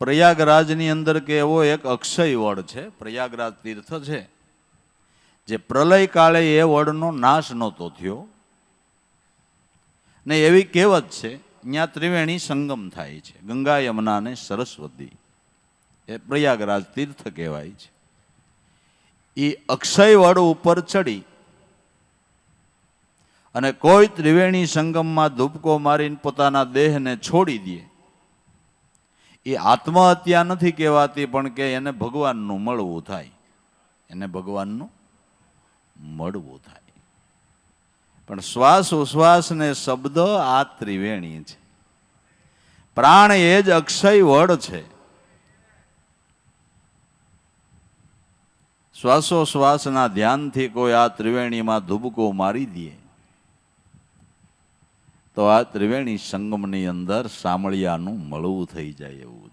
પ્રયાગરાજની અંદર કે એવો એક અક્ષય વડ છે, પ્રયાગરાજ તીર્થ છે, જે પ્રલય કાળે એ વડનો નાશ નહોતો થયો ને એવી કહેવત છે, ત્યાં ત્રિવેણી સંગમ થાય છે, ગંગા યમુના ને સરસ્વતી, એ પ્રયાગરાજ તીર્થ કહેવાય છે. એ અક્ષય વડ ઉપર ચડી અને કોઈ ત્રિવેણી સંગમમાં ધૂપકો મારીને પોતાના દેહને છોડી દે, એ આત્મહત્યા નથી કહેવાતી, પણ કે એને ભગવાનનું મળવું થાય, એને ભગવાનનું મળવું થાય. પણ શ્વાસ ઉશ્વાસ ને શબ્દ આ ત્રિવેણી છે, પ્રાણ એ જ અક્ષય વડ છે. શ્વાસોશ્વાસના ધ્યાનથી કોઈ આ ત્રિવેણીમાં ધુબકો મારી દે તો આ ત્રિવેણી સંગમની અંદર સામળિયાનું મળવું થઈ જાય એવું